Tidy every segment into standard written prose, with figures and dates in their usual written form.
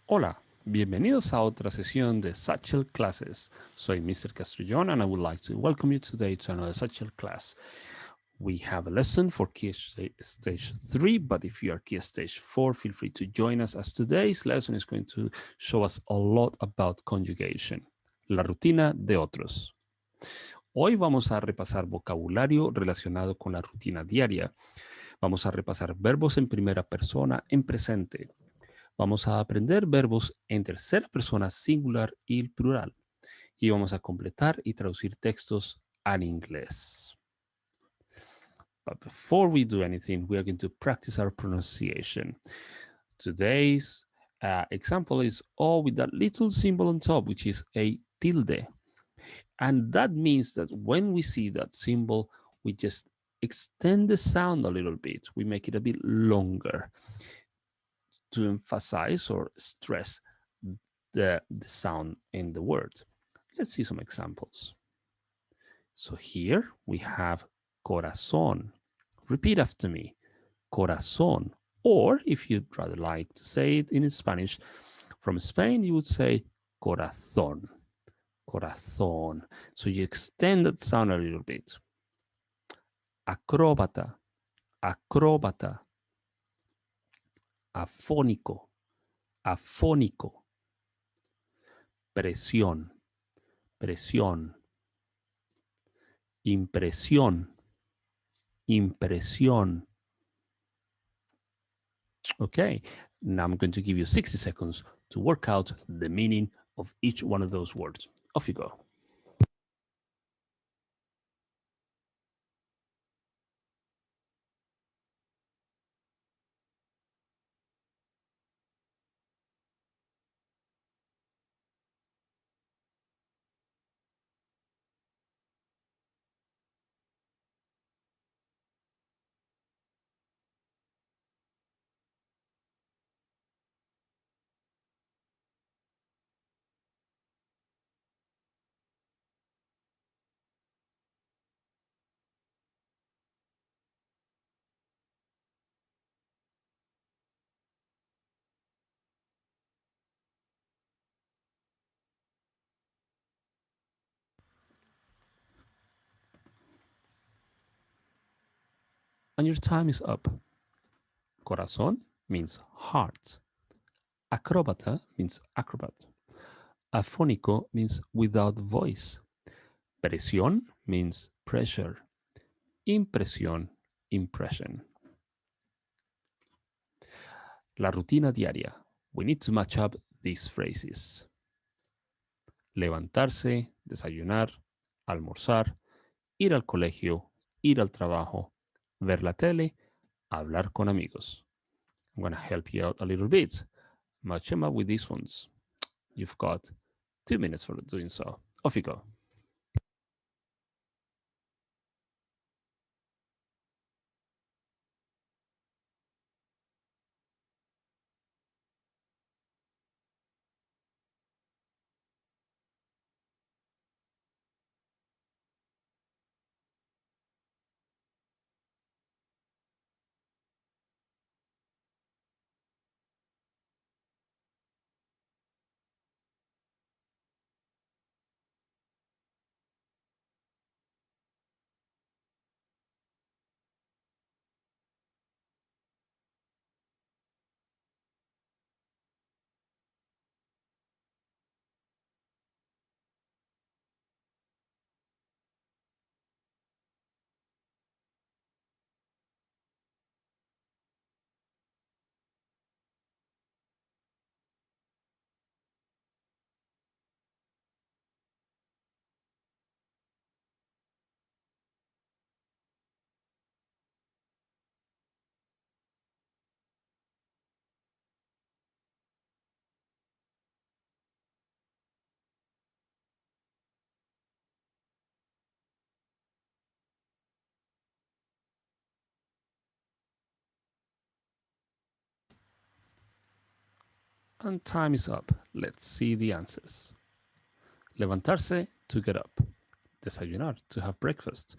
Hola, bienvenidos a otra sesión de Satchel Classes. Soy Mr. Castrillon and I would like to welcome you today to another Satchel class. We have a lesson for Key Stage 3, but if you are Key Stage 4, feel free to join us as today's lesson is going to show us a lot about conjugation, la rutina de otros. Hoy vamos a repasar vocabulario relacionado con la rutina diaria. Vamos a repasar verbos en primera persona en presente. Vamos a aprender verbos en tercera persona singular y plural. Y vamos a completar y traducir textos al inglés. But before we do anything, we are going to practice our pronunciation. Today's example is all with that little symbol on top, which is a tilde. And that means that when we see that symbol, we just extend the sound a little bit. We make it a bit longer to emphasize or stress the sound in the word. Let's see some examples. So here we have corazón. Repeat after me. Corazón. Or if you'd rather like to say it in Spanish, from Spain, you would say corazón. Corazón. So you extend that sound a little bit. Acróbata. Acróbata. Afónico. Afónico. Presión. Presión. Impresión. Impresión. Okay, now I'm going to give you 60 seconds to work out the meaning of each one of those words. Off you go. And your time is up. Corazón means heart. Acróbata means acrobat. Afónico means without voice. Presión means pressure. Impresión, impression. La rutina diaria. We need to match up these phrases. Levantarse, desayunar, almorzar, ir al colegio, ir al trabajo, ver la tele, hablar con amigos. I'm going to help you out a little bit. Match them up with these ones. You've got 2 minutes for doing so. Off you go. And time is up. Let's see the answers. Levantarse, to get up. Desayunar, to have breakfast.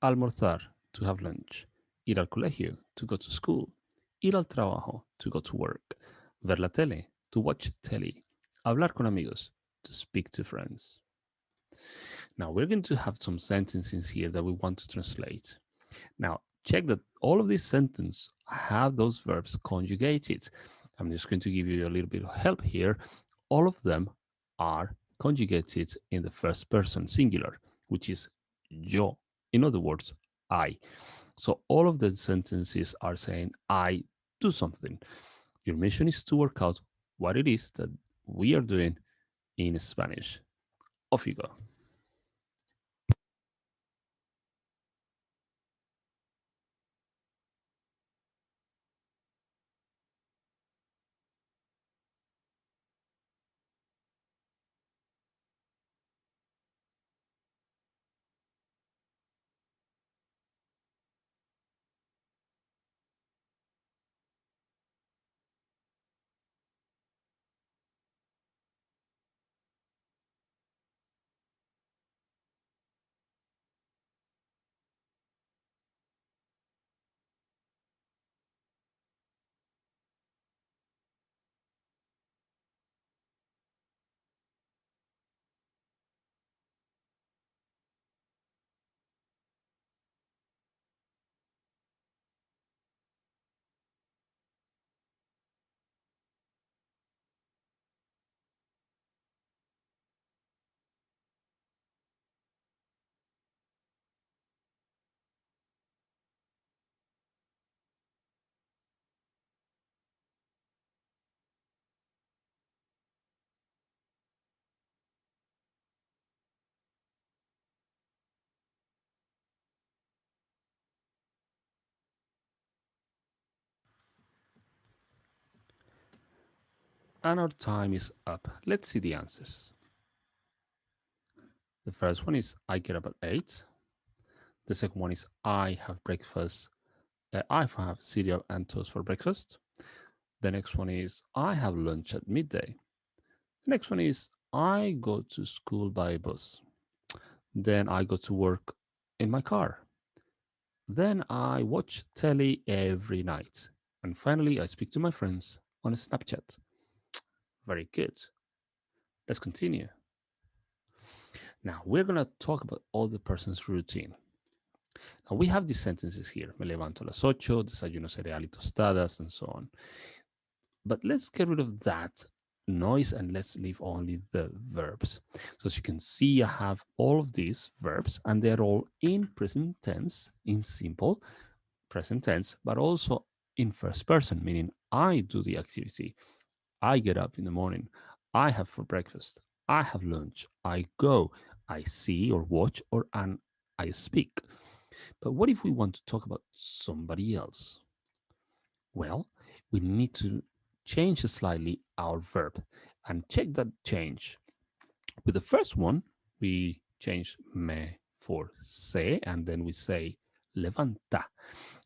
Almorzar, to have lunch. Ir al colegio, to go to school. Ir al trabajo, to go to work. Ver la tele, to watch telly, hablar con amigos, to speak to friends. Now we're going to have some sentences here that we want to translate. Now check that all of these sentences have those verbs conjugated. I'm just going to give you a little bit of help here. All of them are conjugated in the first person singular, which is yo. In other words, I. So all of the sentences are saying I do something. Your mission is to work out what it is that we are doing in Spanish. Off you go. And our time is up. Let's see the answers. The first one is I get up at 8. The second one is I have breakfast. I have cereal and toast for breakfast. The next one is I have lunch at midday. The next one is I go to school by bus. Then I go to work in my car. Then I watch telly every night. And finally, I speak to my friends on Snapchat. Very good. Let's continue. Now, we're going to talk about all the person's routine. Now, we have these sentences here. Me levanto a las 8, desayuno cereal y tostadas, and so on. But let's get rid of that noise and let's leave only the verbs. So as you can see, I have all of these verbs and they're all in present tense, in simple present tense, but also in first person, meaning I do the activity. I get up in the morning. I have for breakfast. I have lunch. I go. I see or watch or and I speak. But what if we want to talk about somebody else? Well, we need to change slightly our verb and check that change. With the first one, we change me for se, and then we say levanta.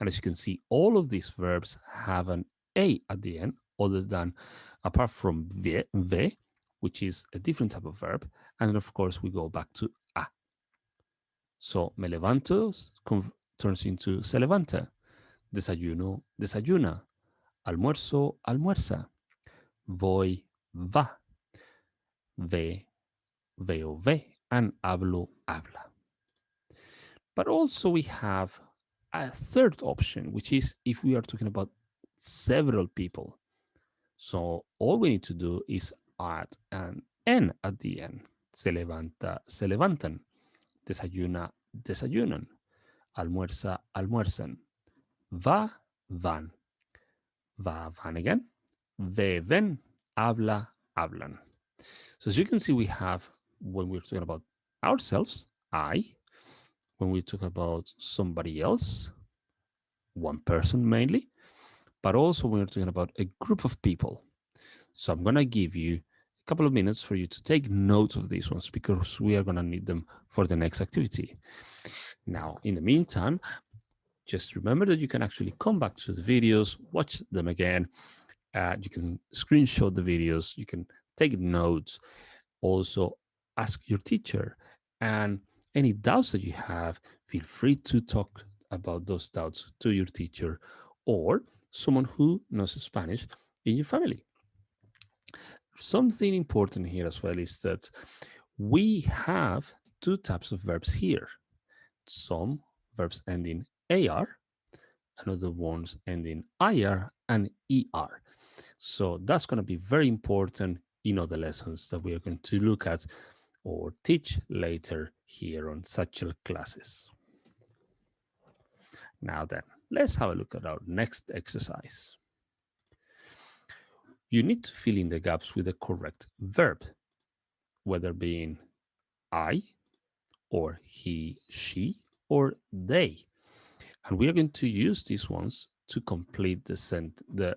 And as you can see, all of these verbs have an a at the end, other than apart from ve, which is a different type of verb. And then, of course, we go back to a. So me levanto turns into se levanta. Desayuno, desayuna. Almuerzo, almuerza. Voy, va. Ve, veo, ve. And hablo, habla. But also we have a third option, which is if we are talking about several people. So all we need to do is add an N at the end. Se levanta, se levantan. Desayuna, desayunan. Almuerza, almuerzan. Va, van. Va, van again. Ve, ven. Habla, hablan. So as you can see, we have when we're talking about ourselves, I. When we talk about somebody else, one person mainly, but also when we're talking about a group of people. So I'm going to give you a couple of minutes for you to take notes of these ones because we are going to need them for the next activity. Now, in the meantime, just remember that you can actually come back to the videos, watch them again. You can screenshot the videos, you can take notes, also ask your teacher. And any doubts that you have, feel free to talk about those doubts to your teacher or someone who knows Spanish in your family. Something important here as well is that we have two types of verbs here. Some verbs end in AR, and other ones end in IR and ER. So that's going to be very important in other lessons that we are going to look at or teach later here on Satchel Classes. Now then, let's have a look at our next exercise. You need to fill in the gaps with the correct verb, whether being I or he, she, or they. And we are going to use these ones to complete the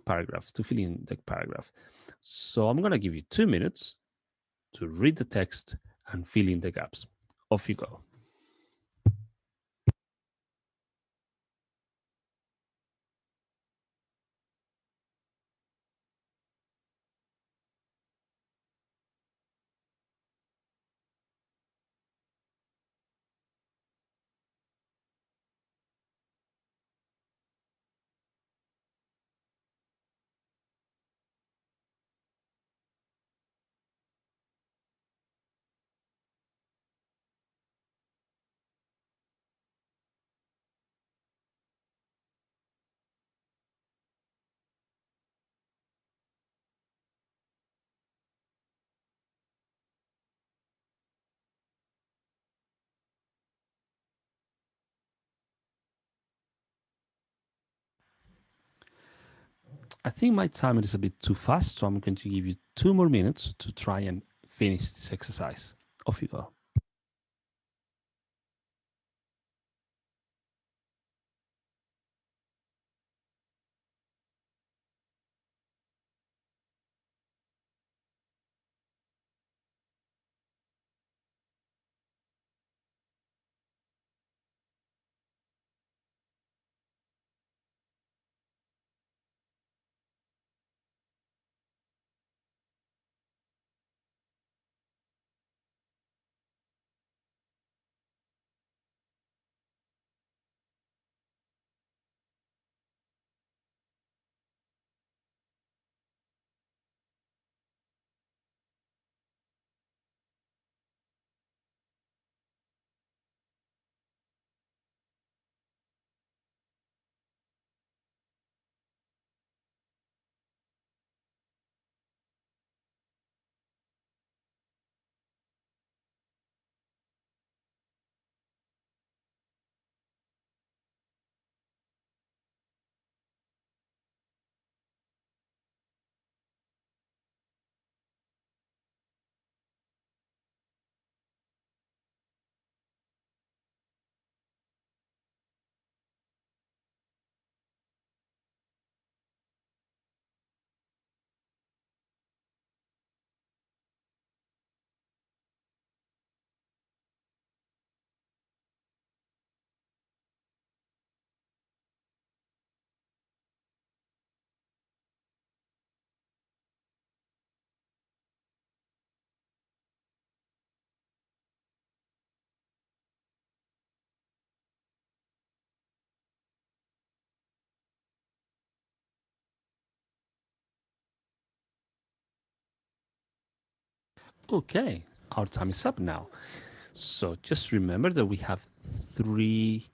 paragraph, to fill in the paragraph. So I'm going to give you 2 minutes to read the text and fill in the gaps. Off you go. I think my timer is a bit too fast, so I'm going to give you 2 more minutes to try and finish this exercise. Off you go. Okay, our time is up now. So just remember that we have 3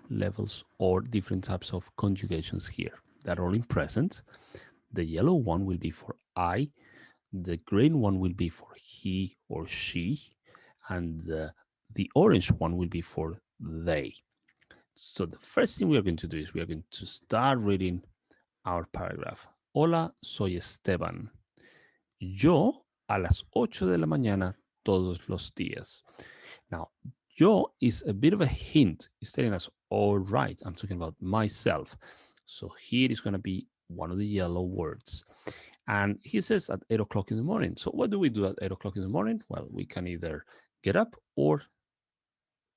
levels or different types of conjugations here that are all in present. The yellow one will be for I, the green one will be for he or she, and the orange one will be for they. So the first thing we are going to do is we are going to start reading our paragraph. Hola, soy Esteban. Yo a las 8 de la mañana todos los días. Now, yo is a bit of a hint. It's telling us, all right, I'm talking about myself. So here is going to be one of the yellow words. And he says at 8 o'clock in the morning. So what do we do at 8 o'clock in the morning? Well, we can either get up or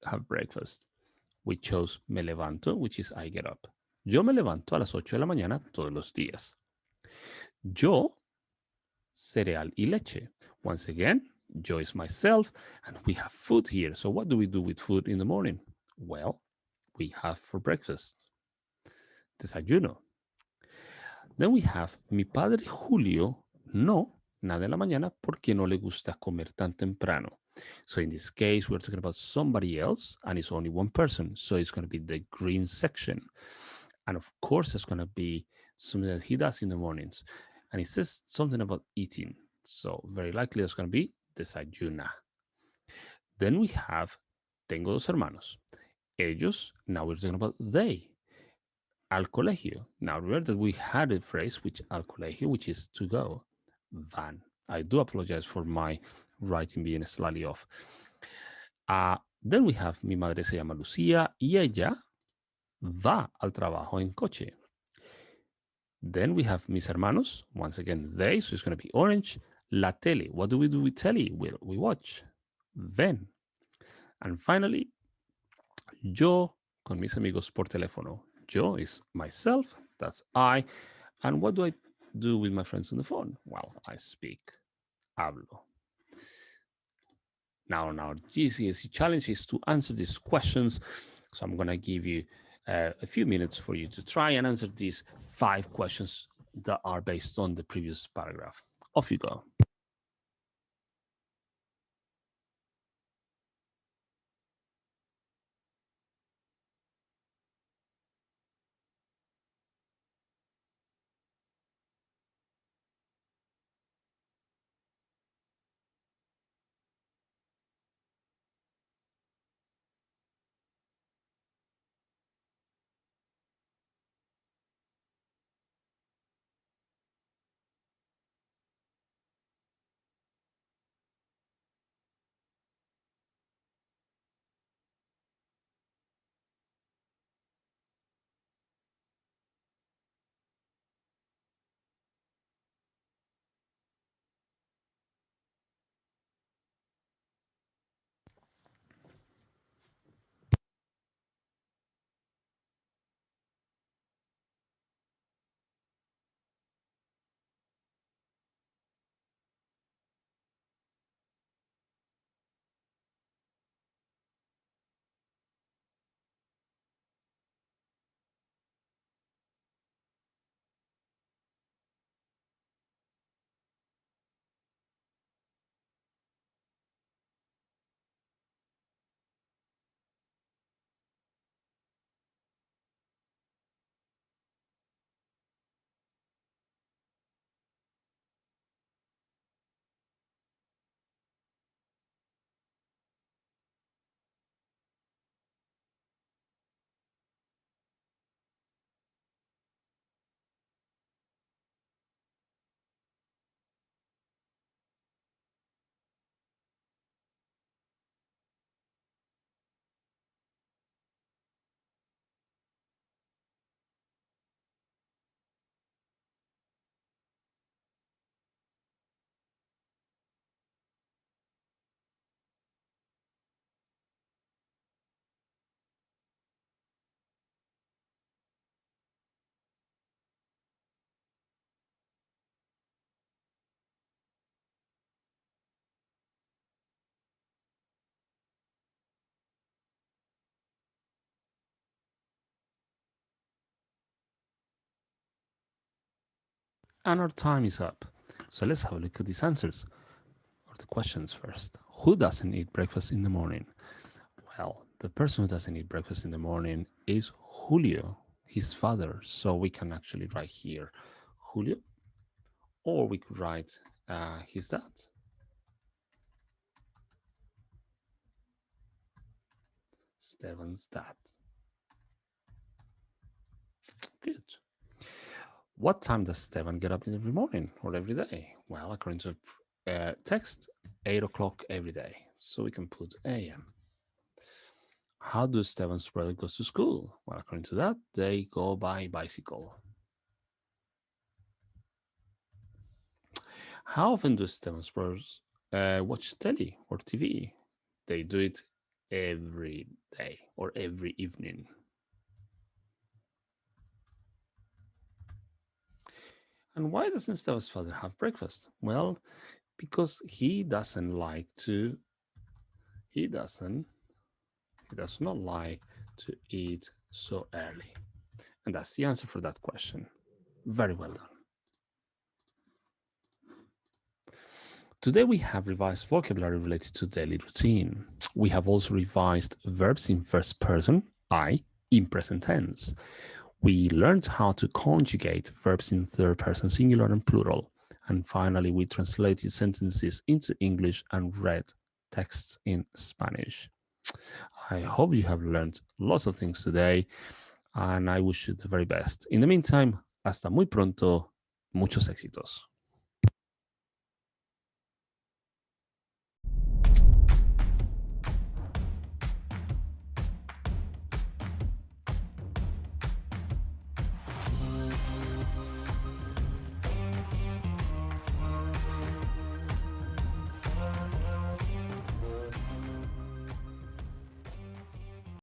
have breakfast. We chose me levanto, which is I get up. Yo me levanto a las 8 de la mañana todos los días. Yo, cereal y leche. Once again, yo is myself, and we have food here. So what do we do with food in the morning? Well, we have for breakfast, desayuno. Then we have mi padre Julio No, nada en la mañana porque no le gusta comer tan temprano. So in this case, we're talking about somebody else and it's only one person. So it's going to be the green section. And of course, it's going to be something that he does in the mornings. And it says something about eating. So very likely it's going to be desayuna. Then we have tengo dos hermanos. Ellos, now we're talking about they. Al colegio. Now remember that we had a phrase which al colegio, which is to go. Van. I do apologize for my writing being slightly off. Then we have mi madre se llama Lucía y ella va al trabajo en coche. Then we have mis hermanos. Once again, they, so it's going to be orange. La tele. What do we do with tele? We watch. Ven. And finally, yo con mis amigos por teléfono. Yo is myself, that's I. And what do I do with my friends on the phone? Well, I speak. Hablo. Now, our GCSE challenge is to answer these questions. So I'm going to give you a few minutes for you to try and answer these 5 questions that are based on the previous paragraph. Off you go. And our time is up. So let's have a look at these answers or the questions first. Who doesn't eat breakfast in the morning? Well, the person who doesn't eat breakfast in the morning is Julio, his father. So we can actually write here Julio, or we could write his dad, Stefan's dad. Good. What time does Stefan get up every morning or every day? Well, according to text, 8 o'clock every day. So we can put AM. How do Stefan's brother goes to school? Well, according to that, they go by bicycle. How often do Stefan's brothers watch telly or TV? They do it every day or every evening. And why doesn't Stefan's father have breakfast? Well, because he does not like to eat so early. And that's the answer for that question. Very well done. Today we have revised vocabulary related to daily routine. We have also revised verbs in first person, I, in present tense. We learned how to conjugate verbs in third person singular and plural. And finally, we translated sentences into English and read texts in Spanish. I hope you have learned lots of things today, and I wish you the very best. In the meantime, hasta muy pronto. Muchos éxitos.